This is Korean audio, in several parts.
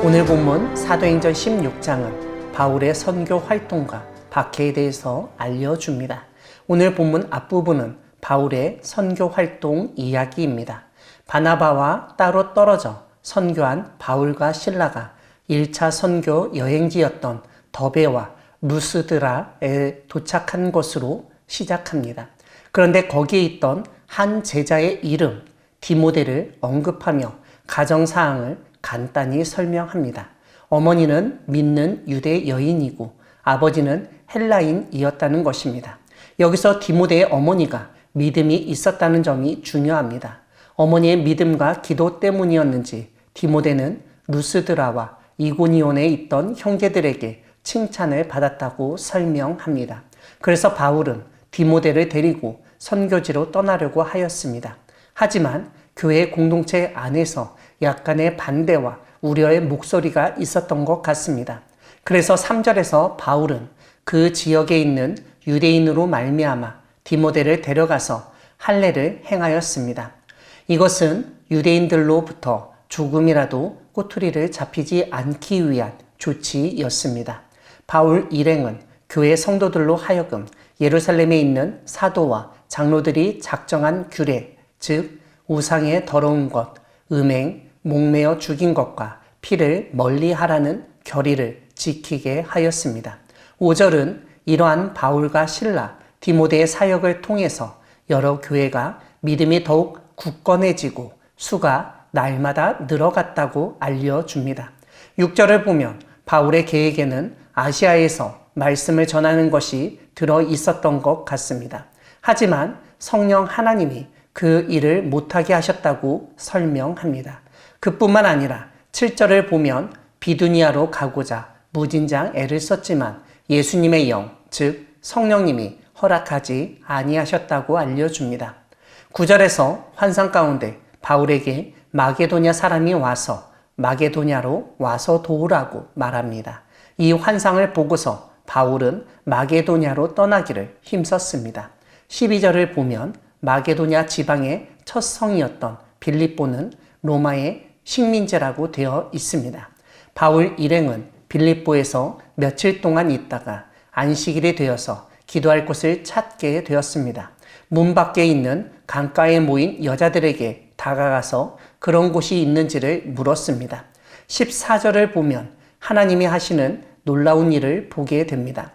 오늘 본문 사도행전 16장은 바울의 선교 활동과 박해에 대해서 알려줍니다. 오늘 본문 앞부분은 바울의 선교 활동 이야기입니다. 바나바와 따로 떨어져 선교한 바울과 실라가 1차 선교 여행지였던 더베와 루스드라에 도착한 것으로 시작합니다. 그런데 거기에 있던 한 제자의 이름 디모데를 언급하며 가정사항을 간단히 설명합니다. 어머니는 믿는 유대 여인이고 아버지는 헬라인이었다는 것입니다. 여기서 디모데의 어머니가 믿음이 있었다는 점이 중요합니다. 어머니의 믿음과 기도 때문이었는지 디모데는 루스드라와 이고니온에 있던 형제들에게 칭찬을 받았다고 설명합니다. 그래서 바울은 디모데를 데리고 선교지로 떠나려고 하였습니다. 하지만 교회 공동체 안에서 약간의 반대와 우려의 목소리가 있었던 것 같습니다. 그래서 3절에서 바울은 그 지역에 있는 유대인으로 말미암아 디모데를 데려가서 할례를 행하였습니다. 이것은 유대인들로부터 조금이라도 꼬투리를 잡히지 않기 위한 조치였습니다. 바울 일행은 교회 성도들로 하여금 예루살렘에 있는 사도와 장로들이 작정한 규례, 즉 우상의 더러운 것, 음행, 목매어 죽인 것과 피를 멀리하라는 결의를 지키게 하였습니다. 5절은 이러한 바울과 실라, 디모데의 사역을 통해서 여러 교회가 믿음이 더욱 굳건해지고 수가 날마다 늘어갔다고 알려줍니다. 6절을 보면 바울의 계획에는 아시아에서 말씀을 전하는 것이 들어 있었던 것 같습니다. 하지만 성령 하나님이 그 일을 못하게 하셨다고 설명합니다. 그뿐만 아니라 7절을 보면 비두니아로 가고자 무진장 애를 썼지만 예수님의 영, 즉 성령님이 허락하지 아니하셨다고 알려줍니다. 9절에서 환상 가운데 바울에게 마게도냐 사람이 와서 마게도냐로 와서 도우라고 말합니다. 이 환상을 보고서 바울은 마게도냐로 떠나기를 힘썼습니다. 12절을 보면 마게도냐 지방의 첫 성이었던 빌립보는 로마의 식민지라고 되어 있습니다. 바울 일행은 빌립보에서 며칠 동안 있다가 안식일이 되어서 기도할 곳을 찾게 되었습니다. 문 밖에 있는 강가에 모인 여자들에게 다가가서 그런 곳이 있는지를 물었습니다. 14절을 보면 하나님이 하시는 놀라운 일을 보게 됩니다.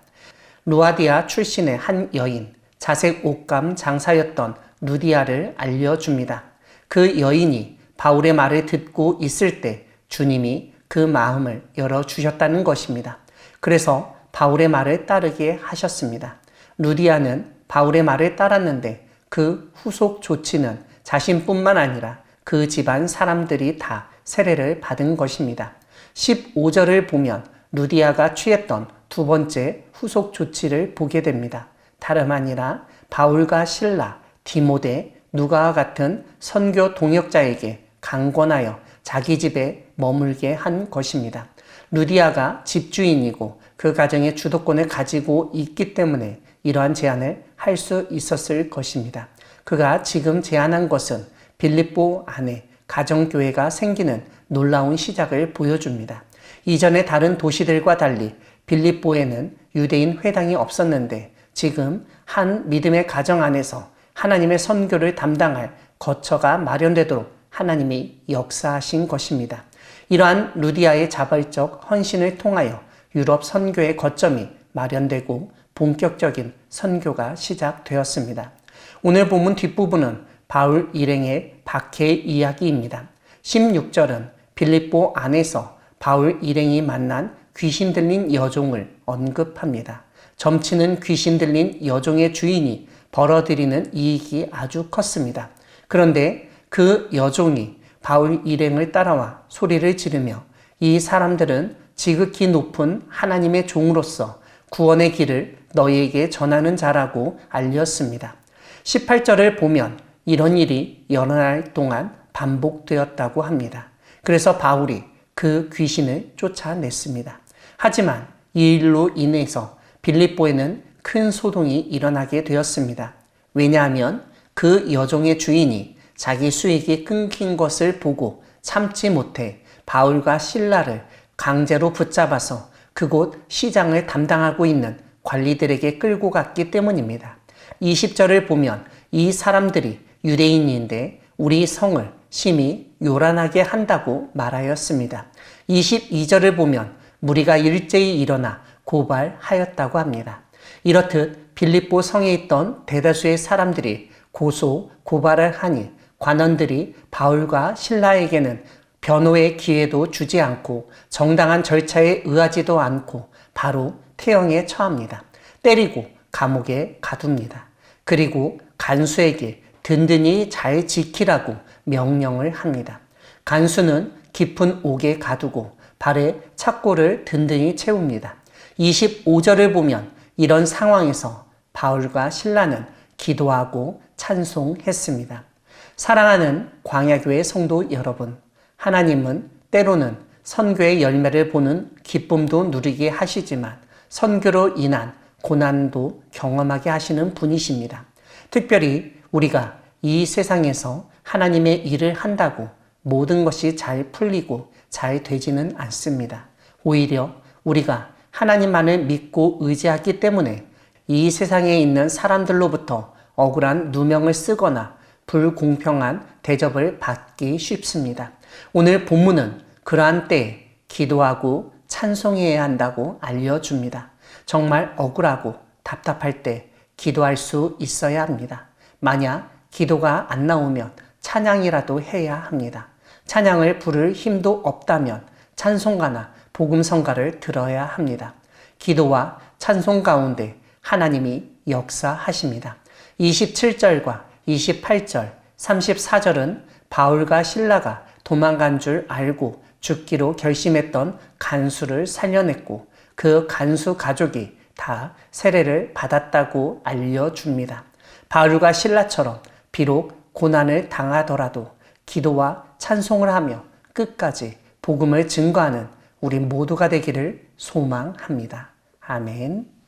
루아디아 출신의 한 여인, 자색 옷감 장사였던 루디아를 알려줍니다. 그 여인이 바울의 말을 듣고 있을 때 주님이 그 마음을 열어주셨다는 것입니다. 그래서 바울의 말을 따르게 하셨습니다. 루디아는 바울의 말을 따랐는데 그 후속 조치는 자신뿐만 아니라 그 집안 사람들이 다 세례를 받은 것입니다. 15절을 보면 루디아가 취했던 두 번째 후속 조치를 보게 됩니다. 다름 아니라 바울과 실라, 디모데, 누가와 같은 선교 동역자에게 강권하여 자기 집에 머물게 한 것입니다. 루디아가 집주인이고 그 가정의 주도권을 가지고 있기 때문에 이러한 제안을 할 수 있었을 것입니다. 그가 지금 제안한 것은 빌립보 안에 가정교회가 생기는 놀라운 시작을 보여줍니다. 이전의 다른 도시들과 달리 빌립보에는 유대인 회당이 없었는데 지금 한 믿음의 가정 안에서 하나님의 선교를 담당할 거처가 마련되도록 하나님이 역사하신 것입니다. 이러한 루디아의 자발적 헌신을 통하여 유럽 선교의 거점이 마련되고 본격적인 선교가 시작되었습니다. 오늘 본문 뒷부분은 바울 일행의 박해 이야기입니다. 16절은 빌립보 안에서 바울 일행이 만난 귀신 들린 여종을 언급합니다. 점치는 귀신 들린 여종의 주인이 벌어들이는 이익이 아주 컸습니다. 그런데 그 여종이 바울 일행을 따라와 소리를 지르며 이 사람들은 지극히 높은 하나님의 종으로서 구원의 길을 너희에게 전하는 자라고 알렸습니다. 18절을 보면 이런 일이 여러 날 동안 반복되었다고 합니다. 그래서 바울이 그 귀신을 쫓아냈습니다. 하지만 이 일로 인해서 빌립보에는 큰 소동이 일어나게 되었습니다. 왜냐하면 그 여종의 주인이 자기 수익이 끊긴 것을 보고 참지 못해 바울과 실라를 강제로 붙잡아서 그곳 시장을 담당하고 있는 관리들에게 끌고 갔기 때문입니다. 20절을 보면 이 사람들이 유대인인데 우리 성을 심히 요란하게 한다고 말하였습니다. 22절을 보면 무리가 일제히 일어나 고발하였다고 합니다. 이렇듯 빌립보 성에 있던 대다수의 사람들이 고발을 하니 관원들이 바울과 실라에게는 변호의 기회도 주지 않고 정당한 절차에 의하지도 않고 바로 태형에 처합니다. 때리고 감옥에 가둡니다. 그리고 간수에게 든든히 잘 지키라고 명령을 합니다. 간수는 깊은 옥에 가두고 발에 착고를 든든히 채웁니다. 25절을 보면 이런 상황에서 바울과 실라는 기도하고 찬송했습니다. 사랑하는 광야교회 성도 여러분, 하나님은 때로는 선교의 열매를 보는 기쁨도 누리게 하시지만 선교로 인한 고난도 경험하게 하시는 분이십니다. 특별히 우리가 이 세상에서 하나님의 일을 한다고 모든 것이 잘 풀리고 잘 되지는 않습니다. 오히려 우리가 하나님만을 믿고 의지하기 때문에 이 세상에 있는 사람들로부터 억울한 누명을 쓰거나 불공평한 대접을 받기 쉽습니다. 오늘 본문은 그러한 때에 기도하고 찬송해야 한다고 알려줍니다. 정말 억울하고 답답할 때 기도할 수 있어야 합니다. 만약 기도가 안 나오면 찬양이라도 해야 합니다. 찬양을 부를 힘도 없다면 찬송가나 복음성가를 들어야 합니다. 기도와 찬송 가운데 하나님이 역사하십니다. 27절과 28절, 34절은 바울과 실라가 도망간 줄 알고 죽기로 결심했던 간수를 살려냈고 그 간수 가족이 다 세례를 받았다고 알려줍니다. 바울과 실라처럼 비록 고난을 당하더라도 기도와 찬송을 하며 끝까지 복음을 증거하는 우리 모두가 되기를 소망합니다. 아멘.